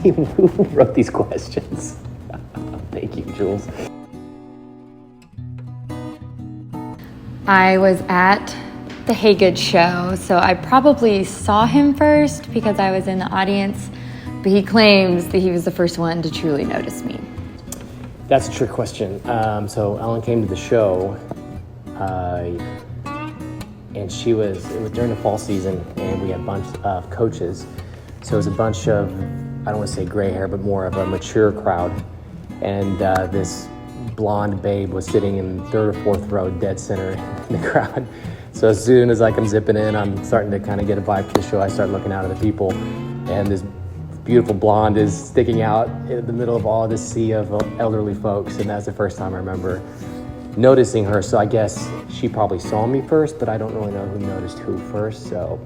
Who wrote these questions? Thank you, Jules. I was at the Haygood show, so I probably saw him first because I was in the audience, but he claims that he was the first one to truly notice me. That's a trick question. So Ellen came to the show, and it was during the fall season, and we had a bunch of coaches. So it was a bunch of, I don't want to say gray hair, but more of a mature crowd. And this blonde babe was sitting in third or fourth row, dead center in the crowd. So as soon as I come zipping in, I'm starting to kind of get a vibe for the show. I start looking out at the people, and this beautiful blonde is sticking out in the middle of all this sea of elderly folks, and that's the first time I remember noticing her. So I guess she probably saw me first, but I don't really know who noticed who first, so.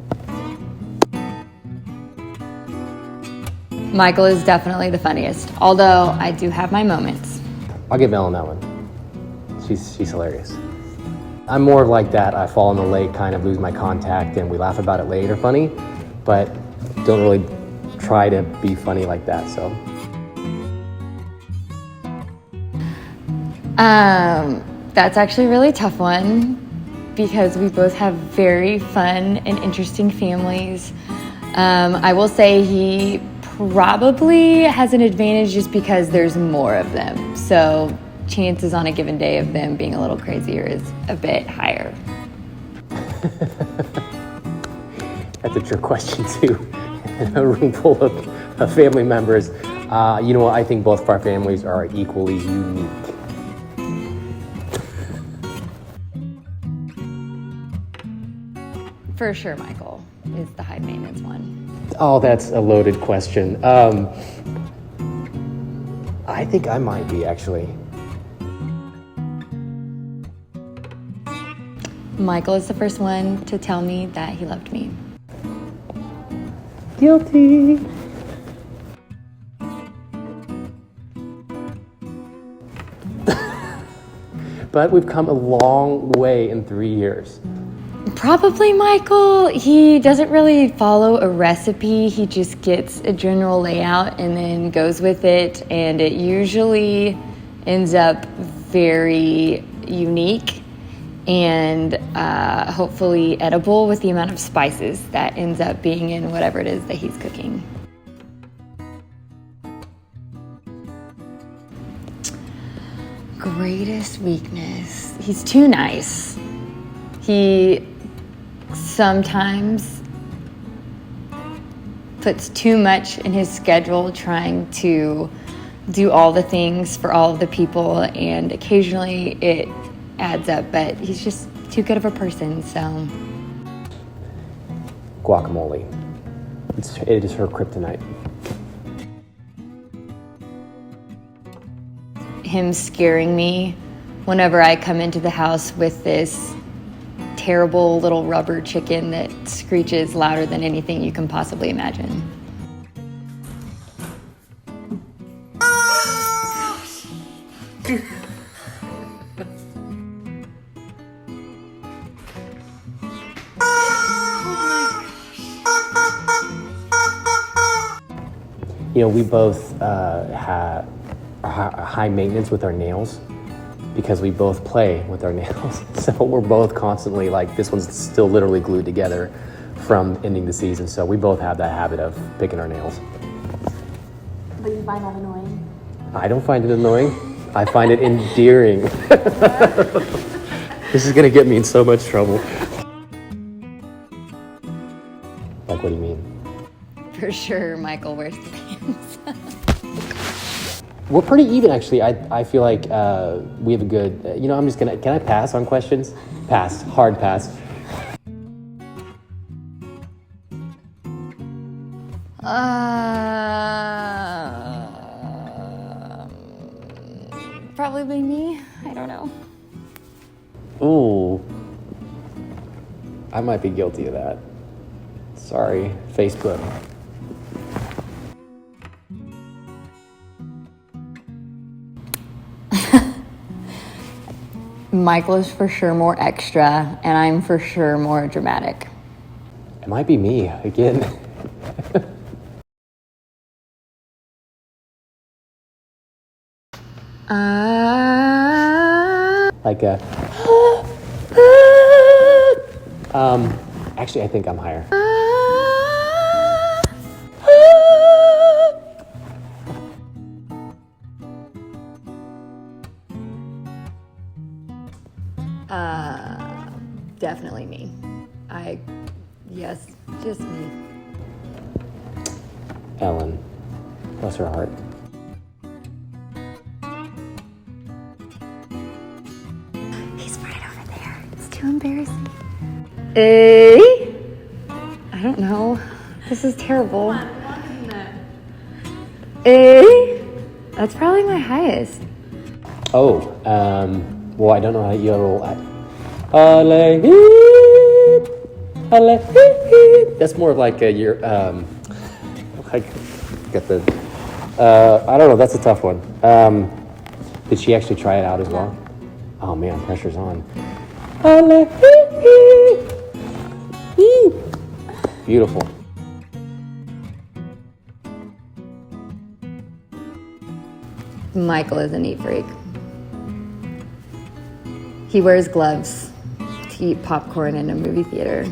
Michael is definitely the funniest, although I do have my moments. I'll give Ellen that one. She's hilarious. I'm more of like that, I fall in the lake, kind of lose my contact, and we laugh about it later funny, but don't really try to be funny like that, so. That's actually a really tough one because we both have very fun and interesting families. I will say he probably has an advantage just because there's more of them. So chances on a given day of them being a little crazier is a bit higher. That's a trick question too. A room full of family members. You know what? I think both of our families are equally unique. For sure, Michael is the high maintenance one. Oh, that's a loaded question. I think I might be, actually. Michael is the first one to tell me that he loved me. Guilty. But we've come a long way in 3 years. Probably Michael. He doesn't really follow a recipe. He just gets a general layout and then goes with it. And it usually ends up very unique and hopefully edible with the amount of spices that ends up being in whatever it is that he's cooking. Greatest weakness. He's too nice. He sometimes puts too much in his schedule trying to do all the things for all of the people, and occasionally it adds up, but he's just too good of a person, so. Guacamole. It is her kryptonite. Him scaring me whenever I come into the house with this terrible little rubber chicken that screeches louder than anything you can possibly imagine. You know, we both have high maintenance with our nails because we both play with our nails. So we're both constantly like, this one's still literally glued together from ending the season. So we both have that habit of picking our nails. But you find that annoying? I don't find it annoying. I find it endearing. This is gonna get me in so much trouble. Like, what do you mean? For sure, Michael wears the pants. We're pretty even, actually. I feel like we have a good, I'm just gonna, can I pass on questions? Pass, hard pass. Probably me. I don't know. Ooh. I might be guilty of that. Sorry, Facebook. Michael is for sure more extra, and I'm for sure more dramatic. It might be me again. Like a... Actually, I think I'm higher. Definitely me. Yes, just me. Ellen, bless her heart. He's right over there. It's too embarrassing. I don't know. This is terrible. That's probably my highest. Oh, well, I don't know how to yodel. That's more of like a like get the. I don't know. That's a tough one. Did she actually try it out as well? Oh man, pressure's on. Beautiful. Michael is a neat freak. He wears gloves to eat popcorn in a movie theater.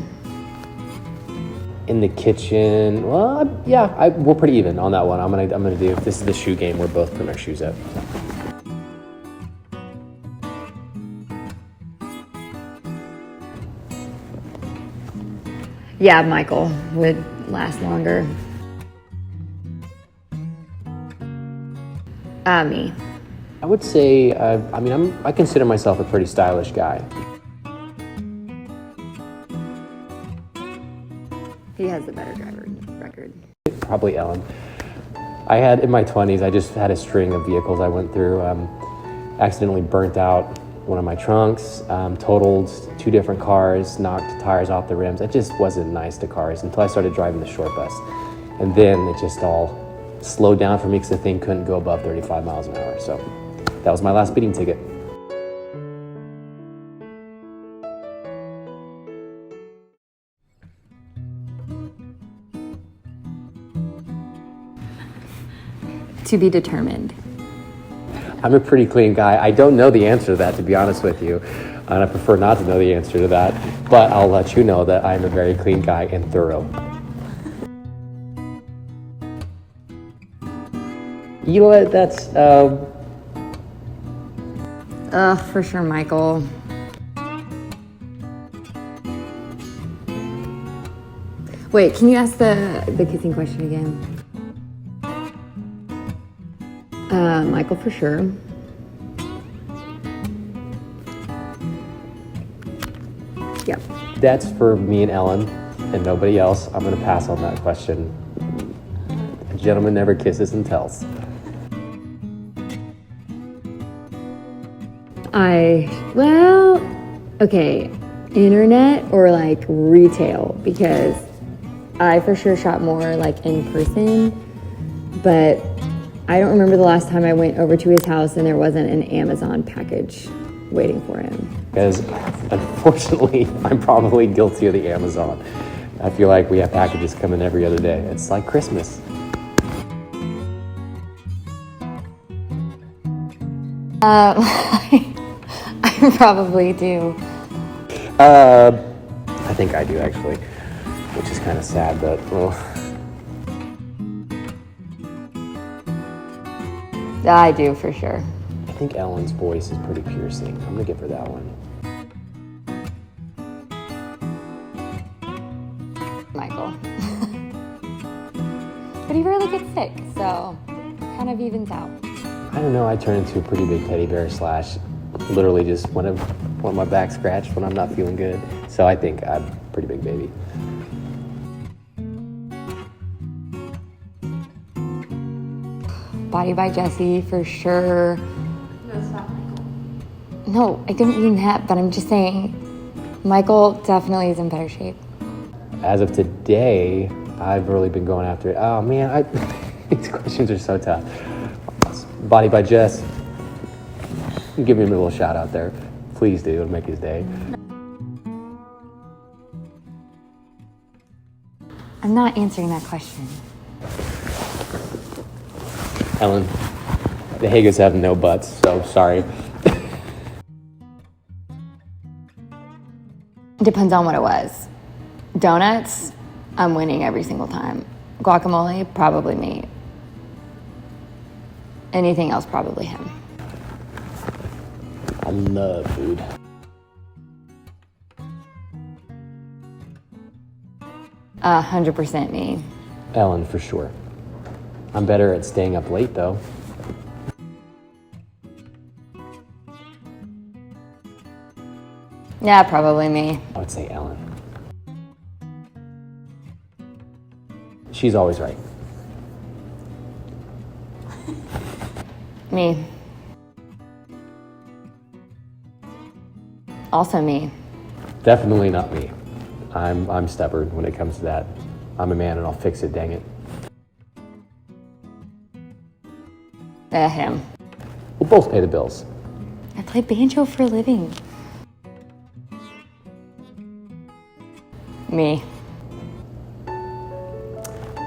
In the kitchen, well, yeah, we're pretty even on that one. I'm gonna do. This is the shoe game. We're both putting our shoes up. Yeah, Michael would last longer. Me. I would say, I consider myself a pretty stylish guy. He has the better driver record. Probably Ellen. I had, in my 20s, I just had a string of vehicles I went through. Accidentally burnt out one of my trunks, totaled 2 different cars, knocked tires off the rims. It just wasn't nice to cars until I started driving the short bus. And then it just all slowed down for me because the thing couldn't go above 35 miles an hour. So that was my last speeding ticket. To be determined. I'm a pretty clean guy. I don't know the answer to that, to be honest with you. And I prefer not to know the answer to that. But I'll let you know that I'm a very clean guy and thorough. You know what? That's, For sure, Michael. Wait, can you ask the kissing question again? Michael, for sure. Yep. That's for me and Ellen and nobody else. I'm going to pass on that question. A gentleman never kisses and tells. Okay, internet or like retail, because I for sure shop more like in person, but I don't remember the last time I went over to his house and there wasn't an Amazon package waiting for him. Because unfortunately, I'm probably guilty of the Amazon. I feel like we have packages coming every other day. It's like Christmas. I probably do. I think I do actually, which is kind of sad, but well. I do for sure. I think Ellen's voice is pretty piercing. I'm gonna give her that one. Michael. But he rarely gets sick, so kind of evens out. I don't know, I turn into a pretty big teddy bear / literally just want my back scratched when I'm not feeling good. So I think I'm a pretty big baby. Body by Jesse, for sure. No, stop, Michael. No, I didn't mean that, but I'm just saying Michael definitely is in better shape. As of today, I've really been going after it. Oh man, these questions are so tough. Body by Jess. Give me a little shout out there. Please do, it'll make his day. I'm not answering that question. Ellen, the Haygoods have no butts, so sorry. Depends on what it was. Donuts, I'm winning every single time. Guacamole, probably me. Anything else, probably him. I love food. 100% me. Ellen, for sure. I'm better at staying up late, though. Yeah, probably me. I would say Ellen. She's always right. Me. Also me. Definitely not me. I'm stubborn when it comes to that. I'm a man and I'll fix it, dang it. Him. We'll both pay the bills. I play banjo for a living. Me.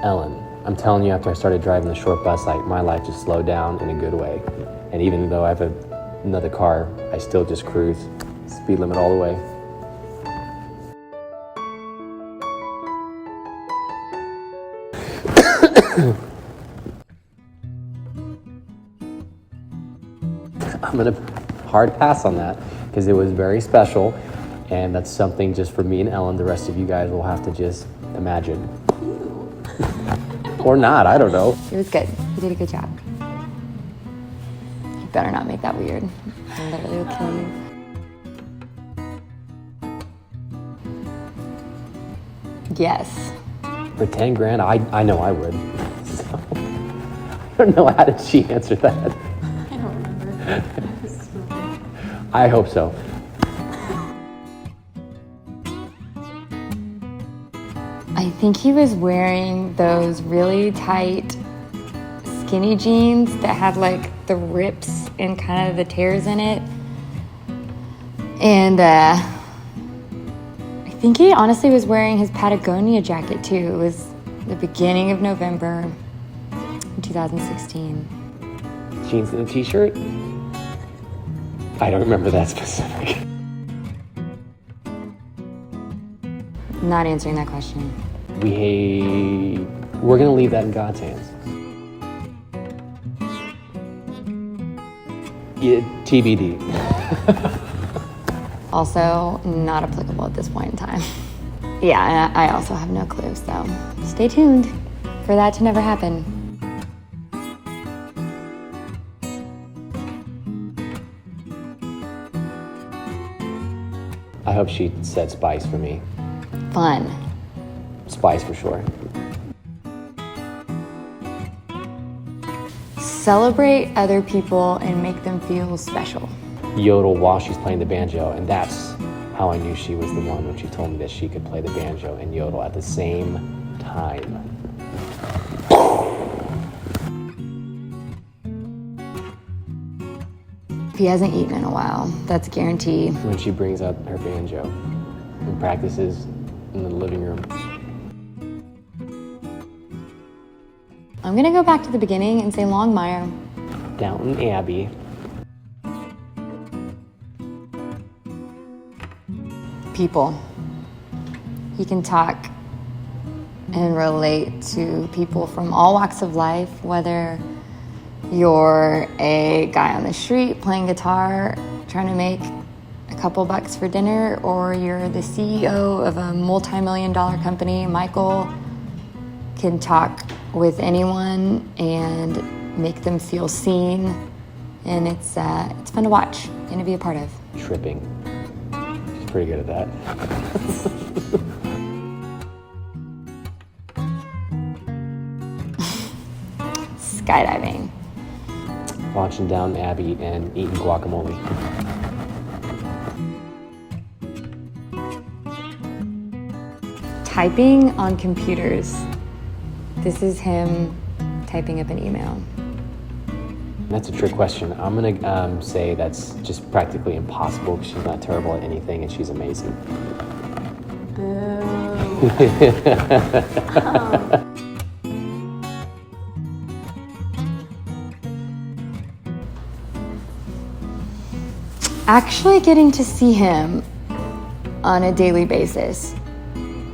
Ellen, I'm telling you, after I started driving the short bus, my life just slowed down in a good way. And even though I have another car, I still just cruise. Speed limit all the way. I'm gonna hard pass on that because it was very special, and that's something just for me and Ellen. The rest of you guys will have to just imagine. Or not, I don't know. It was good. You did a good job. You better not make that weird. I literally will kill you. Yes. For 10 grand, I know I would. So, I don't know, how did she answer that? I don't remember. I hope so. I think he was wearing those really tight, skinny jeans that had like the rips and kind of the tears in it. And I think he honestly was wearing his Patagonia jacket too. It was the beginning of November in 2016. Jeans and a t-shirt? I don't remember that specific. Not answering that question. We're gonna leave that in God's hands. Yeah, TBD. Also, not applicable at this point in time. Yeah, I also have no clue, so stay tuned for that to never happen. I hope she said spice for me. Fun. Spice for sure. Celebrate other people and make them feel special. Yodel while she's playing the banjo, and that's how I knew she was the one when she told me that she could play the banjo and yodel at the same time. If he hasn't eaten in a while, that's a guarantee. When she brings out her banjo and practices in the living room. I'm gonna go back to the beginning and say Longmire. Downton Abbey. People. He can talk and relate to people from all walks of life, whether you're a guy on the street playing guitar, trying to make a couple bucks for dinner, or you're the CEO of a multi-million-dollar company. Michael can talk with anyone and make them feel seen, and it's fun to watch and to be a part of. Tripping. She's pretty good at that. Skydiving. Launching down Abbey and eating guacamole. Typing on computers. This is him typing up an email. That's a trick question. I'm gonna say that's just practically impossible because she's not terrible at anything and she's amazing. Boo. Actually getting to see him on a daily basis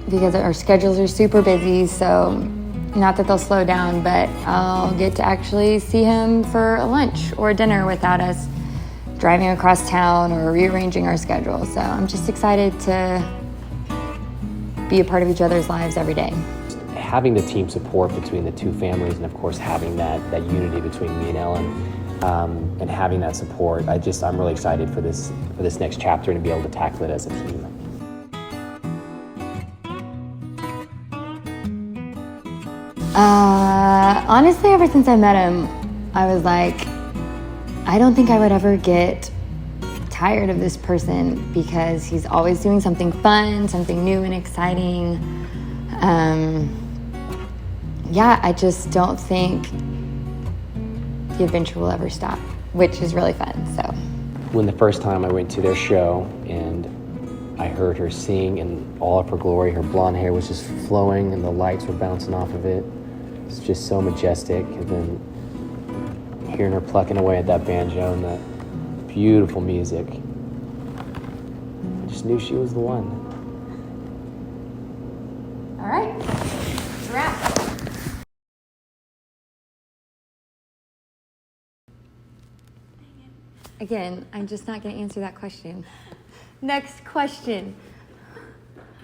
because our schedules are super busy. So not that they'll slow down, but I'll get to actually see him for a lunch or dinner without us driving across town or rearranging our schedule. So I'm just excited to be a part of each other's lives every day. Having the team support between the two families, and of course having that unity between me and Ellen, and having that support, I'm really excited for this next chapter and to be able to tackle it as a team. Honestly, ever since I met him, I was like, I don't think I would ever get tired of this person because he's always doing something fun, something new and exciting. I just don't think the adventure will ever stop, which is really fun. So, when the first time I went to their show and I heard her sing in all of her glory, her blonde hair was just flowing and the lights were bouncing off of it. It's just so majestic. And then hearing her plucking away at that banjo and that beautiful music, I just knew she was the one. all right, it's a wrap. Again, I'm just not going to answer that question. Next question.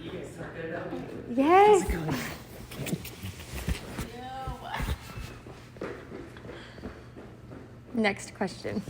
You guys sorted it out? Yes. Next question.